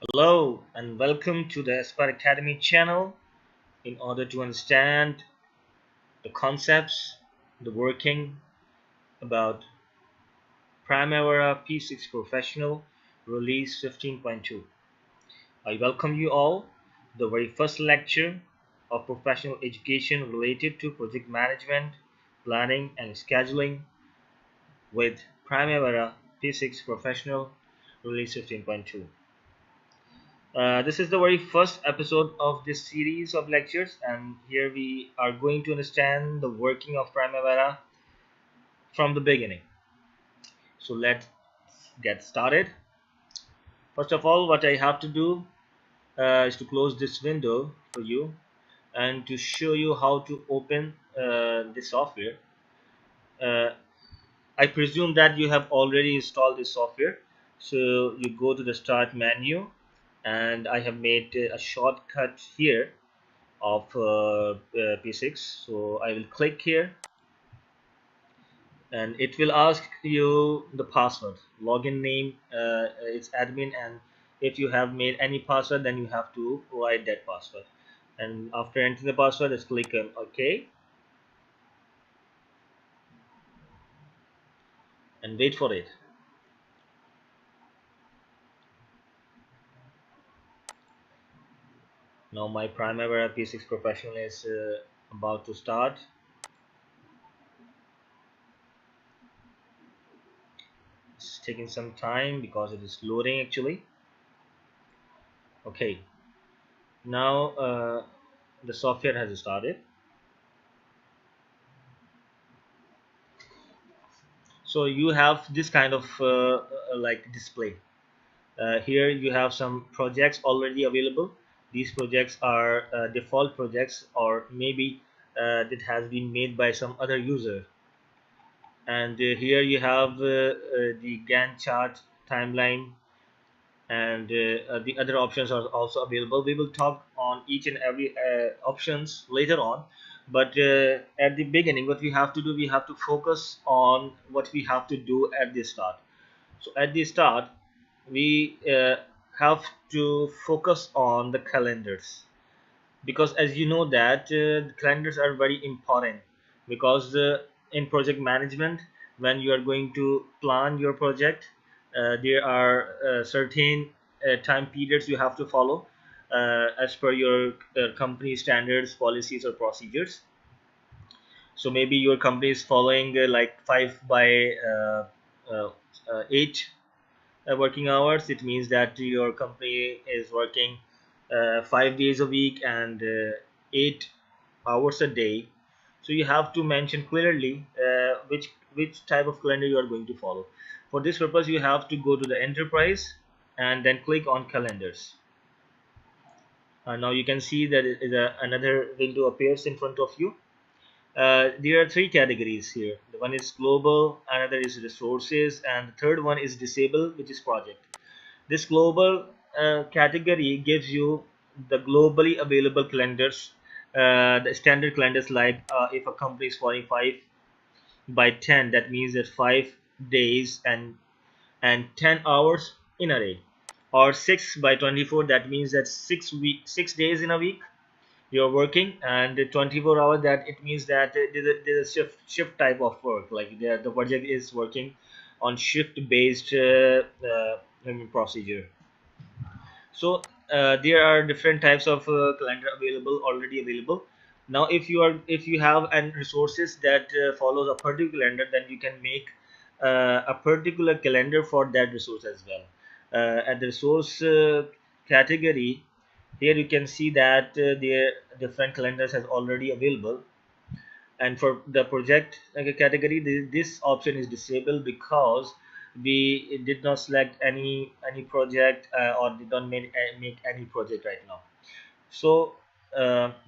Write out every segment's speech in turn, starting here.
Hello and welcome to the Aspire Academy channel. In order to understand the concepts, the working about Primavera P6 Professional release 15.2, I welcome you all to the very first lecture of professional education related to project management, planning, and scheduling with Primavera P6 Professional release 15.2. This is the very first episode of this series of lectures, and here we are going to understand the working of Primavera from the beginning. So let's get started. First of all, what I have to do is to close this window for you and to show you how to open this software. Uh, I presume that you have already installed this software. So you go to the start menu, and I have made a shortcut here of P6. So I will click here, and it will ask you the password, login name, it's admin, and if you have made any password, then you have to provide that password. And after entering the password, just click on OK and wait for it. Now my Primavera P6 Professional is about to start. It's taking some time because it is loading actually. Okay, now the software has started. So you have this kind of like display. Here you have some projects already available. These projects are default projects, or maybe that has been made by some other user. And here you have the Gantt chart timeline, and the other options are also available. We will talk on each and every options later on, but at the beginning, what we have to do, we have to focus on what we have to do at the start. So at the start, we have to focus on the calendars, because as you know that the calendars are very important, because in project management, when you are going to plan your project, there are certain time periods you have to follow as per your company standards, policies, or procedures. So maybe your company is following like 5 by 8 working hours. It means that your company is working 5 days a week and 8 hours a day. So you have to mention clearly which type of calendar you are going to follow. For this purpose, you have to go to the enterprise and then click on calendars. Now you can see that another window appears in front of you. There are three categories here. The one is global, another is resources, and the third one is disable, which is project. This global category gives you the globally available calendars, the standard calendars, like if a company is following 5 by 10, that means that 5 days and 10 hours in a day, or 6 by 24, that means that 6 days in a week you're working, and the 24 hours, that it means that there's a shift type of work, like the project is working on shift based procedure. So there are different types of calendar available, already available. Now if you have an resources that follows a particular calendar, then you can make a particular calendar for that resource as well. At the resource category, here you can see that there different calendars has already available. And for the project category, this option is disabled because we did not select any project, or did not make any project right now. So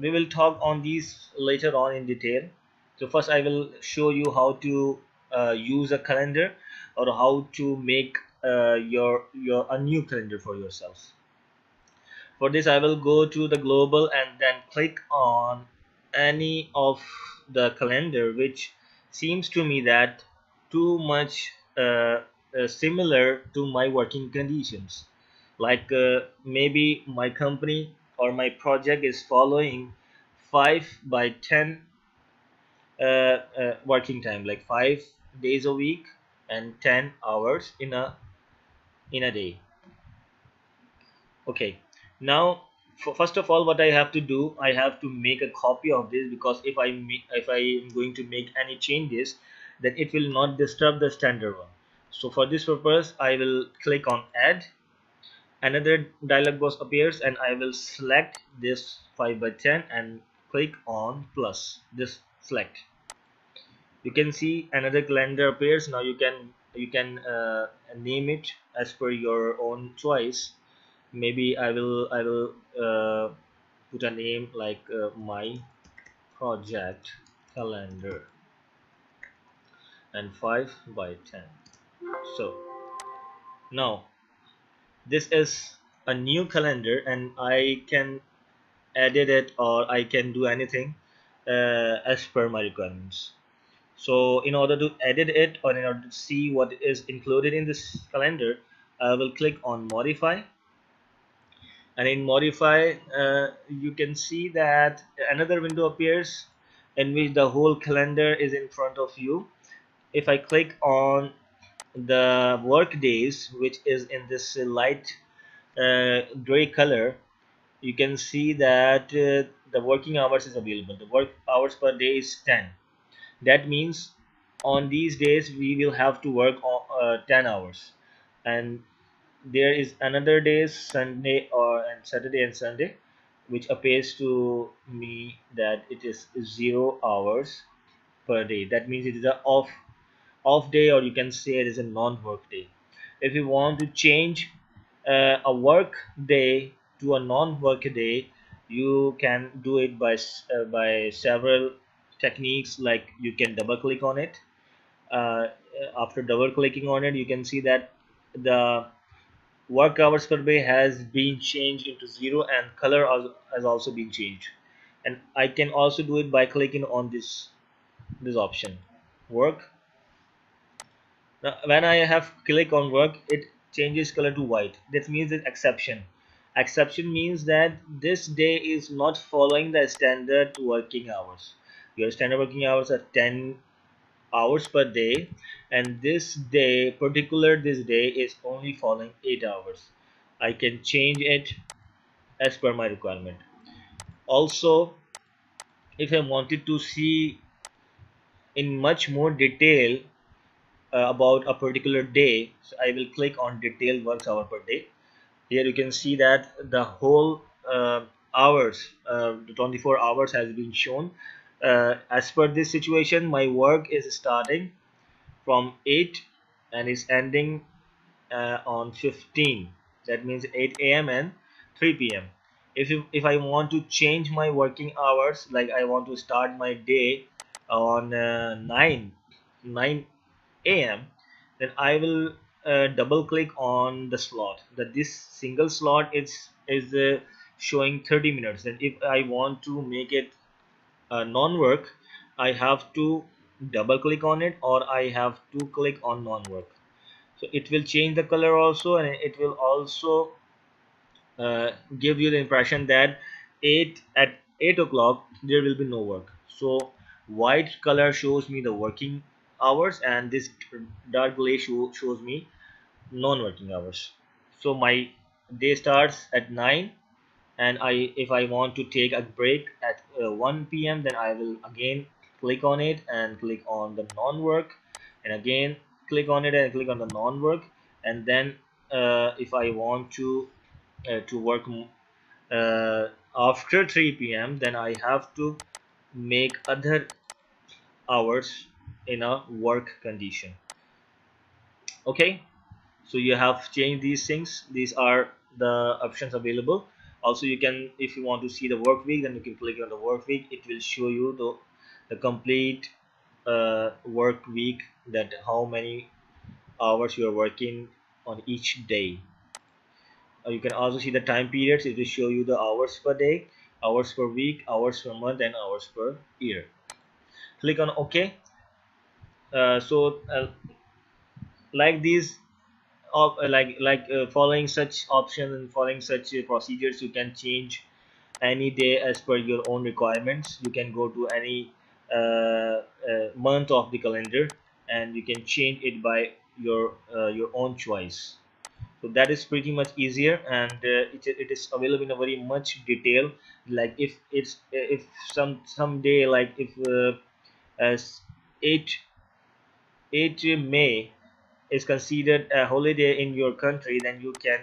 we will talk on these later on in detail. So first I will show you how to use a calendar, or how to make your a new calendar for yourselves. For this, I will go to the global and then click on any of the calendar which seems to me that too much similar to my working conditions. like maybe my company or my project is following 5 by 10 working time, like 5 days a week and 10 hours in a day. Okay, now first of all, what I have to do, I have to make a copy of this, because if I am going to make any changes, then it will not disturb the standard one. So for this purpose, I will click on add. Another dialog box appears and I will select this 5 by 10 and click on plus this select. You can see another calendar appears. Now you can name it as per your own choice. Maybe I will put a name like my project calendar and 5 by 10. So now this is a new calendar and I can edit it or I can do anything as per my requirements. So in order to edit it or in order to see what is included in this calendar, I will click on modify. And in modify, you can see that another window appears in which the whole calendar is in front of you. If I click on the work days, which is in this light gray color, you can see that the working hours is available. The work hours per day is 10. That means on these days we will have to work 10 hours. And there is another days, Sunday or and Saturday and Sunday, which appears to me that it is 0 hours per day. That means it is a off day, or you can say it is a non-work day. If you want to change a work day to a non-work day, you can do it by several techniques. Like you can double click on it. After double clicking on it, you can see that the work hours per day has been changed into 0 and color has also been changed. And I can also do it by clicking on this option, work. Now when I have click on work, it changes color to white. That means it's exception. Exception means that this day is not following the standard working hours. Your standard working hours are 10 hours per day, and this day is only following 8 hours. I can change it as per my requirement. Also, if I wanted to see in much more detail about a particular day, so I will click on detailed work hour per day. Here you can see that the whole hours, the 24 hours has been shown. As per this situation, my work is starting from 8 and is ending on 15. That means 8 a.m. and 3 p.m. If I want to change my working hours, like I want to start my day on 9 a.m., then I will double click on the slot. That this single slot is showing 30 minutes. Then if I want to make it non-work, I have to double click on it, or I have to click on non-work. So it will change the color also, and it will also give you the impression that 8 o'clock there will be no work. So white color shows me the working hours, and this dark gray shows me non-working hours. So my day starts at 9, and if I want to take a break at 1 p.m., then I will again click on it and click on the non-work, and again click on it and click on the non-work. And then if I want to work after 3 p.m., then I have to make other hours in a work condition. Okay, so you have changed these things. These are the options available. Also, you can, if you want to see the work week, then you can click on the work week. It will show you the complete work week, that how many hours you are working on each day. You can also see the time periods. It will show you the hours per day, hours per week, hours per month, and hours per year. Click on OK. So like these following such options and following such procedures, you can change any day as per your own requirements. You can go to any month of the calendar, and you can change it by your own choice. So that is pretty much easier, and it is available in a very much detail. Like if someday, like if as 8 8 May is considered a holiday in your country, then you can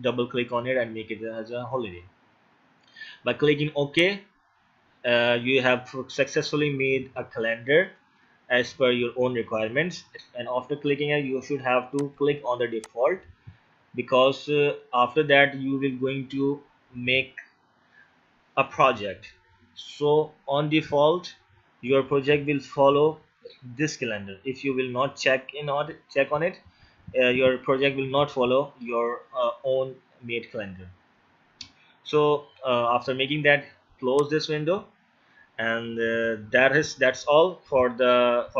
double click on it and make it as a holiday by clicking OK. You have successfully made a calendar as per your own requirements, and after clicking it, you should have to click on the default, because after that you will going to make a project. So on default, your project will follow this calendar. If you will not check on it, your project will not follow your own made calendar. So after making that, close this window, and that's all for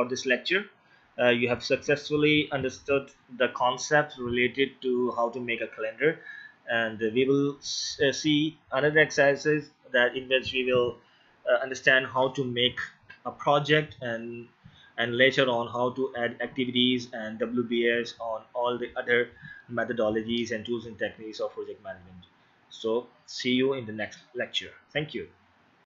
this lecture. You have successfully understood the concept related to how to make a calendar, and we will see another exercises that in which we will understand how to make a project, and later on how to add activities and WBS on all the other methodologies and tools and techniques of project management. So see you in the next lecture. Thank you.